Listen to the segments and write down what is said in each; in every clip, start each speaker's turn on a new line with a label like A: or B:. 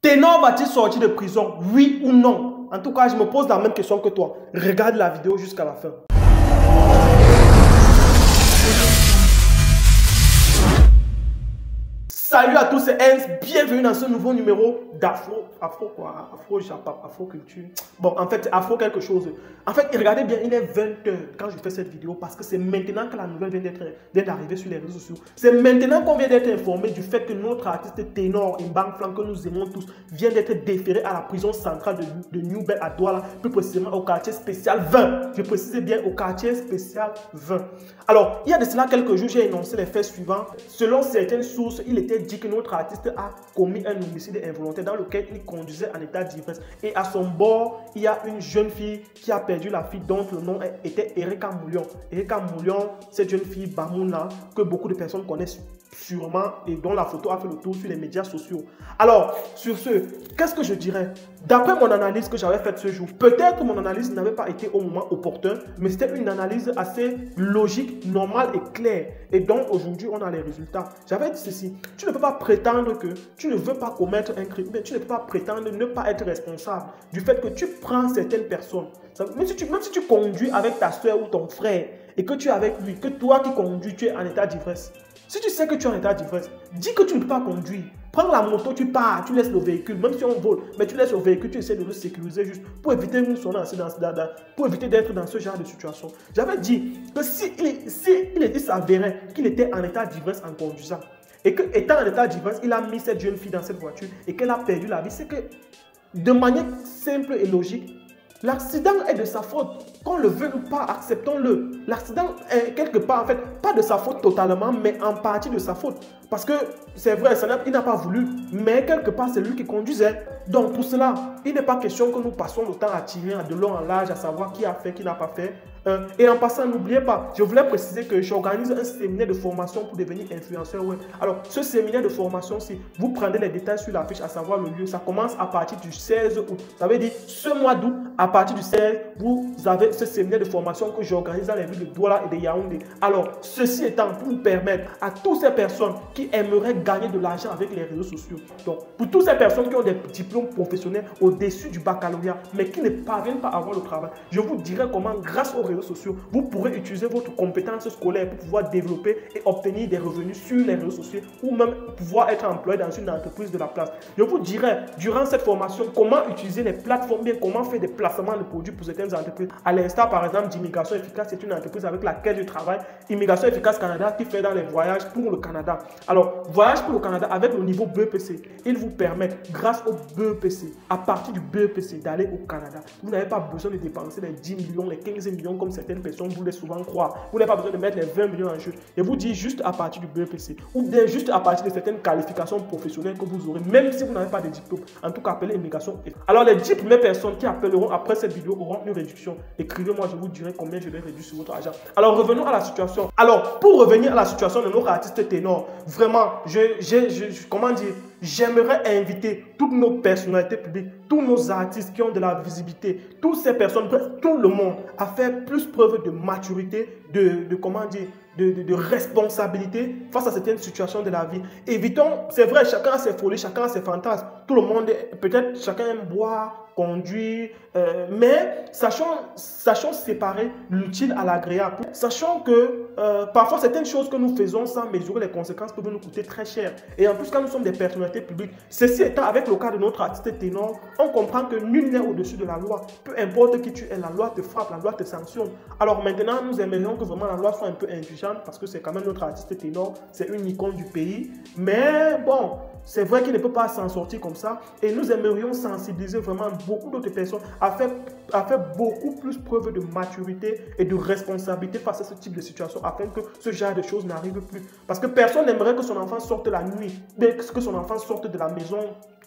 A: Ténor va-t-il sortir de prison? Oui ou non? En tout cas, je me pose la même question que toi. Regarde la vidéo jusqu'à la fin. Salut à tous, c'est Enz, bienvenue dans ce nouveau numéro d'Afro, Afro Culture. Bon, en fait, Afro quelque chose. En fait, regardez bien, il est 20 h quand je fais cette vidéo parce que c'est maintenant que la nouvelle vient d'arriver sur les réseaux sociaux. C'est maintenant qu'on vient d'être informé du fait que notre artiste ténor Mbang Flang, que nous aimons tous, vient d'être déféré à la prison centrale de New Bel à Douala, plus précisément au quartier spécial 20. Je précise bien au quartier spécial 20. Alors, il y a de cela quelques jours, j'ai énoncé les faits suivants. Selon certaines sources, il était dit que notre artiste a commis un homicide involontaire dans lequel il conduisait en état d'ivresse. Et à son bord, il y a une jeune fille qui a perdu la fille dont le nom était Erika Moulion. Erika Moulion, cette jeune fille Bamouna, que beaucoup de personnes connaissent sûrement et dont la photo a fait le tour sur les médias sociaux. Alors, sur ce, qu'est-ce que je dirais? D'après mon analyse que j'avais faite ce jour, peut-être que mon analyse n'avait pas été au moment opportun, mais c'était une analyse assez logique, normale et claire. Et donc, aujourd'hui, on a les résultats. J'avais dit ceci, tu ne peux pas prétendre que tu ne veux pas commettre un crime, mais tu ne peux pas prétendre ne pas être responsable du fait que tu prends certaines personnes. Même si tu conduis avec ta soeur ou ton frère et que tu es avec lui, que toi qui conduis, tu es en état d'ivresse. Si tu sais que tu es en état d'ivresse, dis que tu ne peux pas conduire. Prends la moto, tu pars, tu laisses le véhicule, même si on vole, mais tu laisses le véhicule, tu essaies de le sécuriser juste pour éviter pour éviter d'être dans ce genre de situation. J'avais dit que il s'avérait qu'il était en état d'ivresse en conduisant et qu'étant en état d'ivresse, il a mis cette jeune fille dans cette voiture et qu'elle a perdu la vie, c'est que de manière simple et logique, l'accident est de sa faute. Qu'on le veut ou pas, acceptons-le. L'accident est quelque part, en fait, pas de sa faute totalement, mais en partie de sa faute. Parce que c'est vrai, il n'a pas voulu, mais quelque part, c'est lui qui conduisait. Donc pour cela, il n'est pas question que nous passions le temps à tirer de long en large, à savoir qui a fait, qui n'a pas fait. Et en passant, n'oubliez pas, je voulais préciser que j'organise un séminaire de formation pour devenir influenceur web. Alors, ce séminaire de formation, si vous prenez les détails sur l'affiche, à savoir le lieu, ça commence à partir du 16 août. Ça veut dire, ce mois d'août, à partir du 16, vous avez ce séminaire de formation que j'organise dans les villes de Douala et de Yaoundé. Alors, ceci étant pour permettre à toutes ces personnes qui aimeraient gagner de l'argent avec les réseaux sociaux. Donc, pour toutes ces personnes qui ont des diplômes professionnels au-dessus du baccalauréat, mais qui ne parviennent pas à avoir le travail, je vous dirai comment, grâce aux réseaux sociaux, vous pourrez utiliser votre compétence scolaire pour pouvoir développer et obtenir des revenus sur les réseaux sociaux ou même pouvoir être employé dans une entreprise de la place. Je vous dirai durant cette formation comment utiliser les plateformes, bien comment faire des placements de produits pour certaines entreprises. À l'instar par exemple d'Immigration Efficace, c'est une entreprise avec laquelle je travaille. Immigration Efficace Canada qui fait dans les voyages pour le Canada. Alors, voyage pour le Canada avec le niveau BEPC, il vous permet grâce au BEPC, à partir du BEPC d'aller au Canada. Vous n'avez pas besoin de dépenser les 10 millions, les 15 millions comme certaines personnes voulaient souvent croire. Vous n'avez pas besoin de mettre les 20 millions en jeu. Je vous dis juste à partir du BEPC ou bien juste à partir de certaines qualifications professionnelles que vous aurez, même si vous n'avez pas de diplôme. En tout cas, appelez Immigration. Alors, les 10 premières personnes qui appelleront après cette vidéo auront une réduction. Écrivez-moi, je vous dirai combien je vais réduire sur votre argent. Alors, revenons à la situation. Alors, pour revenir à la situation de notre artiste ténor, vraiment, comment dire, j'aimerais inviter toutes nos personnalités publiques, tous nos artistes qui ont de la visibilité, toutes ces personnes, bref, tout le monde à faire plus preuve de maturité, comment dire, de responsabilité face à certaines situations de la vie. Évitons, c'est vrai, chacun a ses folies, chacun a ses fantasmes. Tout le monde, peut-être chacun aime boire, conduire, mais sachons séparer l'utile à l'agréable. Sachons que parfois certaines choses que nous faisons sans mesurer les conséquences peuvent nous coûter très cher. Et en plus, quand nous sommes des personnalités publiques, ceci étant avec le cas de notre artiste ténor, on comprend que nul n'est au-dessus de la loi. Peu importe qui tu es, la loi te frappe, la loi te sanctionne. Alors maintenant, nous aimerions que vraiment la loi soit un peu indulgente parce que c'est quand même notre artiste ténor, c'est une icône du pays. Mais bon, c'est vrai qu'il ne peut pas s'en sortir comme ça. Et nous aimerions sensibiliser vraiment beaucoup d'autres personnes à faire beaucoup plus preuve de maturité et de responsabilité face à ce type de situation afin que ce genre de choses n'arrive plus. Parce que personne n'aimerait que son enfant sorte la nuit, que son enfant sorte de la maison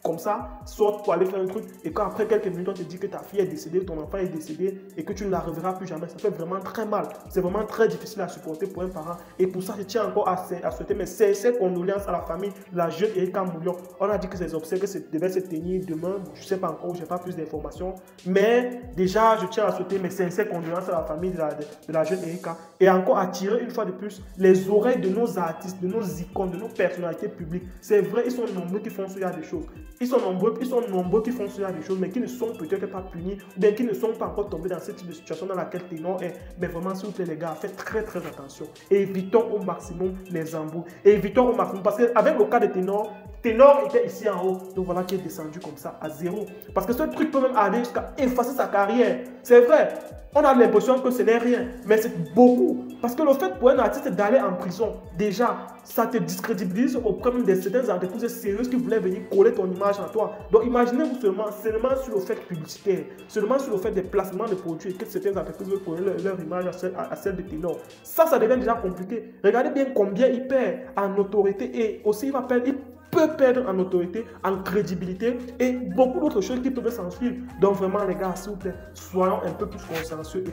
A: comme ça, sorte pour aller faire un truc et qu'après quelques minutes on te dit que ta fille est décédée, ton enfant est décédé et que tu ne la reverras plus jamais. Ça fait vraiment très mal. C'est vraiment très difficile à supporter pour un parent. Et pour ça, je tiens encore à souhaiter mes sincères condoléances à la famille de la jeune Erika Moulion. On a dit que ces obsèques devaient se tenir demain. Je ne sais pas encore, je n'ai pas plus d'informations. Mais déjà, je tiens à souhaiter mes sincères condoléances à la famille de la jeune Erika. Et encore à tirer une fois de plus les oreilles de nos artistes, de nos icônes, de nos personnalités publiques. C'est vrai, ils sont nombreux qui font ce genre de choses. ils sont nombreux qui font ce genre de choses, mais qui ne sont peut-être pas punis, ou bien qui ne sont pas encore tombés dans ce type de situation dans laquelle Ténor est. Mais vraiment, s'il vous plaît, les gars, faites très très attention. Et évitons au maximum les embrouilles. Et évitons au maximum, parce qu'avec le cas de Ténor, Ténor était ici en haut, donc voilà qui est descendu comme ça à 0. Parce que ce truc peut même aller jusqu'à effacer sa carrière. C'est vrai, on a l'impression que ce n'est rien, mais c'est beaucoup. Parce que le fait pour un artiste d'aller en prison, déjà, ça te discrédibilise auprès de certaines entreprises sérieuses qui voulaient venir coller ton image à toi. Donc imaginez-vous seulement sur le fait publicitaire, seulement sur le fait des placements de produits, que certaines entreprises veulent coller leur image à celle de Ténor. Ça devient déjà compliqué. Regardez bien combien il perd en autorité et aussi il peut perdre en autorité, en crédibilité et beaucoup d'autres choses qui peuvent s'en suivre. Donc vraiment les gars, s'il vous plaît, soyons un peu plus consensueux et